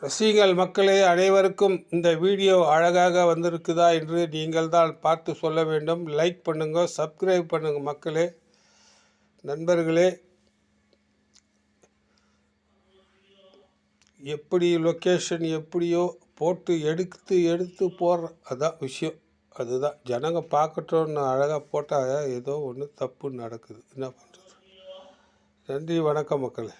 ரசிகர்கள் மக்களே அனைவருக்கும் இந்த வீடியோ அழகாக வந்திருக்குதா என்று நீங்கள் தான் பார்த்து சொல்ல வேண்டும். லைக் பண்ணுங்க, சப்ஸ்கிரைப் பண்ணுங்க மக்களே, நண்பர்களே. எப்படி லொக்கேஷன் எப்படியோ போட்டு எடுத்து போடுற அதான் விஷயம். அதுதான் ஜனங்க பார்க்கட்டும்னு அழகாக போட்டால் ஏதோ ஒன்று தப்பு நடக்குது. என்ன பண்ணுறது? நன்றி, வணக்கம் மக்களே.